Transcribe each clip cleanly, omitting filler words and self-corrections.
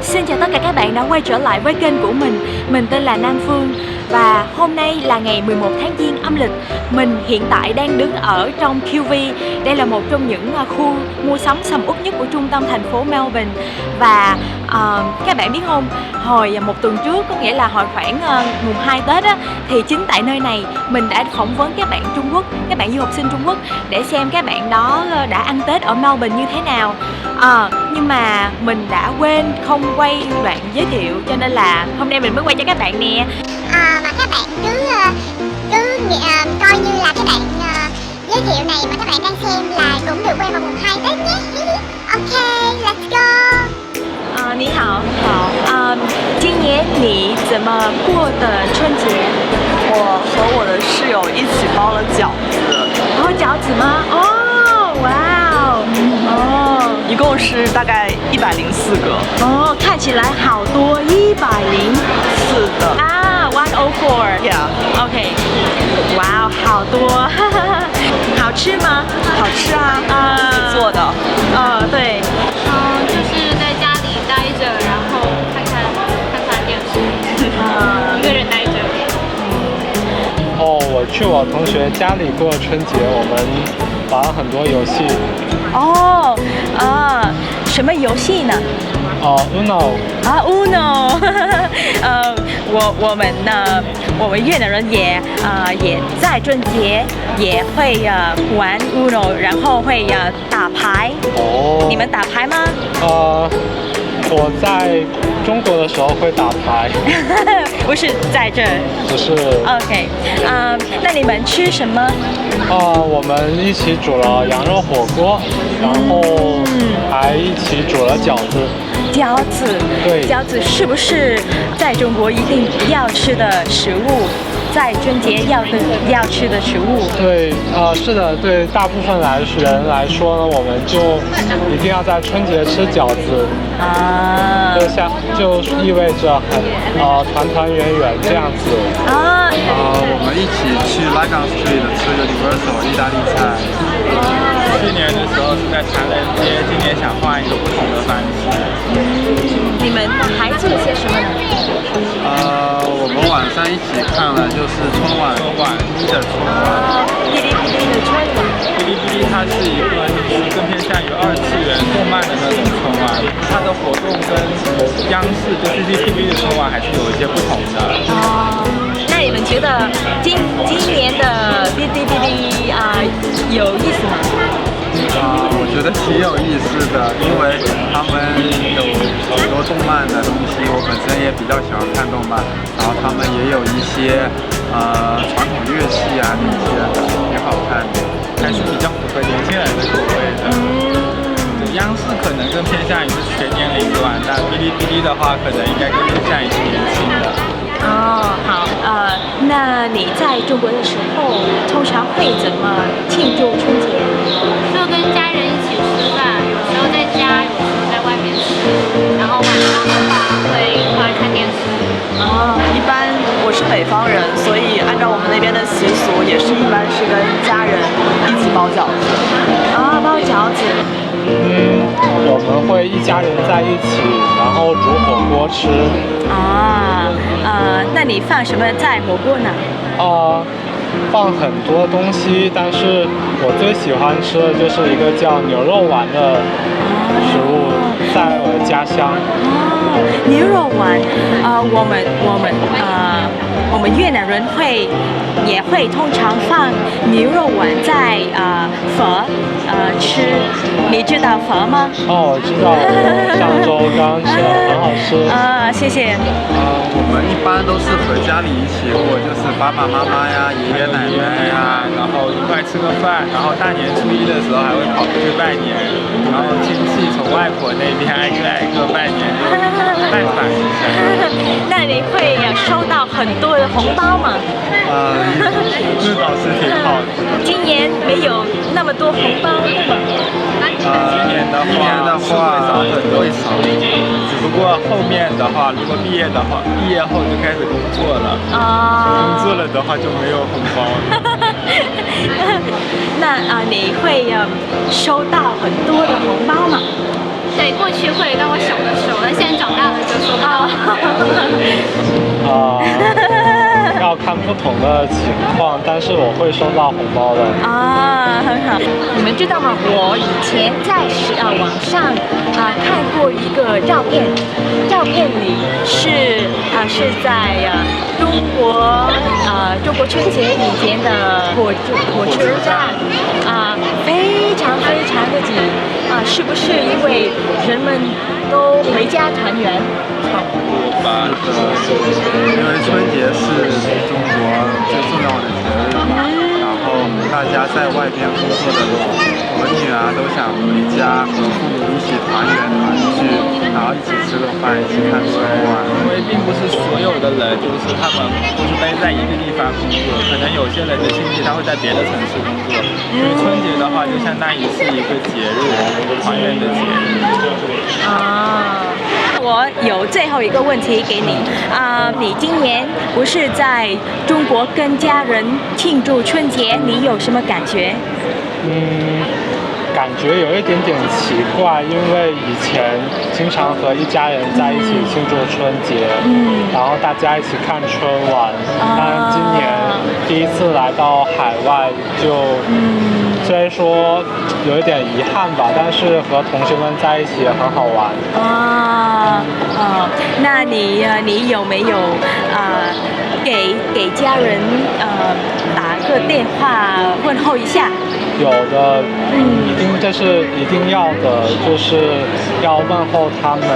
Xin chào tất cả các bạn đã quay trở lại với kênh của mình tên là Nam Phương. Và hôm nay là ngày 11 tháng Giêng âm lịch. Mình hiện tại đang đứng ở trong QV. Đây là một trong những khu mua sắm sầm uất nhất của trung tâm thành phố Melbourne. Và các bạn biết không, hồi một tuần trước, có nghĩa là hồi khoảng mùng 2 Tết á, thì chính tại nơi này mình đã phỏng vấn các bạn Trung Quốc, các bạn du học sinh Trung Quốc, để xem các bạn đó đã ăn Tết ở Melbourne như thế nào. Nhưng mà mình đã quên không quay đoạn giới thiệu, cho nên là hôm nay mình mới quay cho các bạn nè. Mà các bạn cứ coi như là cái đoạn giới thiệu này mà các bạn đang xem là cũng được quay vào mùng 2 Tết nhé. Ok, let's go. 你好，今年你怎么过的春节？我和我的室友一起包了饺子，包饺子吗？哦，哇哦，一共是大概104个。哦，看起来好多，104是的，104 ，Yeah，OK，哇，好多，好吃吗？好吃啊，自己做的。对。就是在家里待着，然后看看电视，一个人待着。我去我同学家里过春节，我们玩了很多游戏。什么游戏呢？Uno。Uno， 我们越南人也在春节也会玩 Uno， 然后会打牌。你们打牌吗？我在中国的时候会打牌，不是在这。不是。OK， 那你们吃什么？我们一起煮了羊肉火锅，然后还一起煮了饺子。饺子，对，饺子是不是在中国一定要吃的食物？在春节要吃的食物？对，是的，对大部分人来说呢，我们就一定要在春节吃饺子。就意味着团团圆圆这样子。我们一起去 Lygon Street 吃 Universal 意大利菜。去年的时候是在长人街，今年想换一个不同的方式。你们还做了些什么呢？我们晚上一起看了就是春晚的春晚。哔哩哔哩的春晚。哔哩哔哩它是一个就是更偏向于2次元动漫的那种春晚，它的活动跟央视就 CCTV 的春晚还是有一些不同的。那你们觉得今年的哔哩哔哩有意思吗？我觉得挺有意思的，因为他们有好多动漫的东西，我本身也比较喜欢看动漫，然后他们也有一些传统乐器啊那些挺好看的，还是比较符合年轻人的口味的。央视可能更偏向于是全年龄段，但哔哩哔哩的话可能应该更偏向于是年轻的。好，那你在中国的时候通常会怎么庆祝春节？就跟家人一起吃饭，有时候在家，有时候在外面吃。然后晚上的话会一块看电视。一般我是北方人，所以按照我们那边的习俗，也是一般是跟家人一起包饺子。包饺子。我们会一家人在一起，然后煮火锅吃。那你放什么在火锅呢？放很多东西，但是我最喜欢吃的就是一个叫牛肉丸的食物，在我的家乡。牛肉丸，我们越南人也会通常放牛肉丸在粉吃，你知道粉吗？我知道，上周刚吃了，很好吃。谢谢。我们一般都是和家里一起过，就是爸爸妈妈呀、爷爷奶奶呀，然后一块吃个饭，然后大年初1的时候还会跑出去拜年，然后亲戚从外婆那边一个来一个拜年，就拜访一下。那你会收到很多的红包吗？这倒是挺好的。今年没有那么多红包。今年的话会少一点，只不过后面的话，如果毕业后就开始工作了，工作了的话就没有红包了。那你会收到很多的红包吗？对，过去会，当我小的时候，但现在长大了同的情况，但是我会收到红包的。啊，很好。你们知道吗？我以前在网上看过一个照片，照片里是在中国春节以前的火车站非常的挤是不是因为人们都回家团圆？差不多吧，因为春节是中国最重要的节日嘛，然后大家在外边工作的儿女都想回家和父母一起团圆团聚，然后一起吃个饭，一起看春晚。因为并不是所有的人就是他们都是待在一个地方工作，可能有些人的亲戚他会在别的城市工作，所以春节的话就相当于是一个节日，一个团圆的节日。我有最后一个问题给你你今年不是在中国跟家人庆祝春节，你有什么感觉？感觉有一点点奇怪，因为以前经常和一家人在一起庆祝春节，然后大家一起看春晚。但今年第一次来到海外，就虽然说有一点遗憾吧，但是和同学们在一起也很好玩。那你有没有给家人打个电话问候一下？有的，一定要的，就是要问候他们，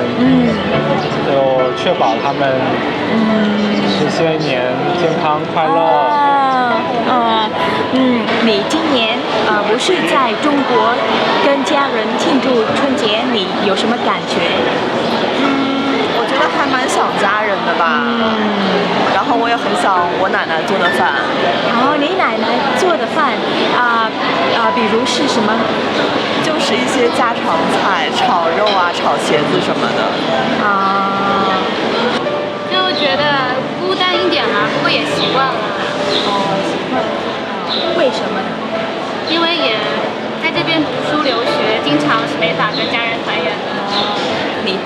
就确保他们这些年健康快乐。你今年不是在中国跟家人庆祝春节，你有什么感觉？我觉得还蛮想家人的吧。然后我也很想我奶奶做的饭。你奶奶做的饭比如是什么？就是一些家常菜，炒肉炒茄子什么的。就觉得孤单一点不过也习惯了。习惯了。为什么呢？因为也在这边读书留学，经常是没法跟家人团圆的。你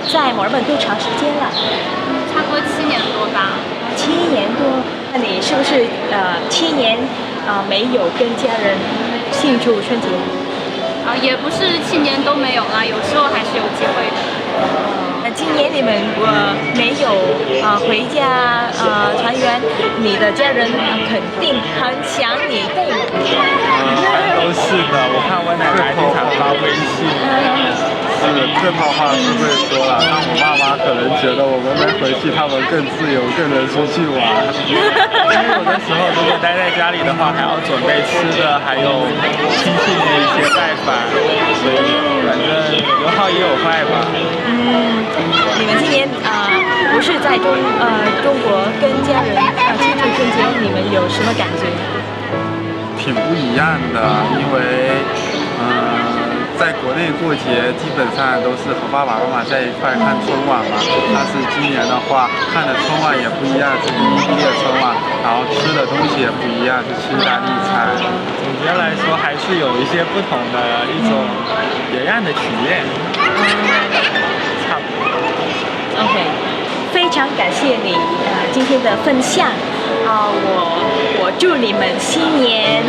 在墨尔本多长时间了？差不多7年多吧。7年多，那你是不是7年没有跟家人庆祝春节？也不是7年都没有啦，有时候还是有机会的。那今年你们没有回家团圆，你的家人肯定很想你，对吗？都是的，我看我奶奶经常发微信。这套话是会说了，但我爸妈可能觉得我们没回去，他们更自由，更能出去玩。因为有的时候如果待在家里的话，还要准备吃的，还有亲戚的一些拜访，所以反正有好也有坏吧。你们今年不是在中国跟家人庆祝春节，你们有什么感觉？挺不一样的，因为在国内过节基本上都是和爸爸妈妈在一块看春晚嘛，但是今年的话看的春晚也不一样，是第一批的春晚，然后吃的东西也不一样，是清淡一餐。总结来说，还是有一些不同的一种别样的体验。差不多。OK， 非常感谢你今天的分享我祝你们新年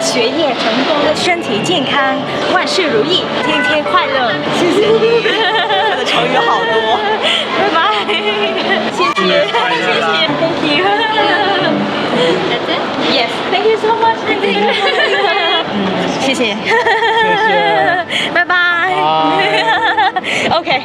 学业成功，身体健康，万事如意，天天快乐。谢谢你，这个成语好多。拜拜，谢谢 ，Thank you。Yes, thank you so much. 谢谢，谢谢，拜拜。OK。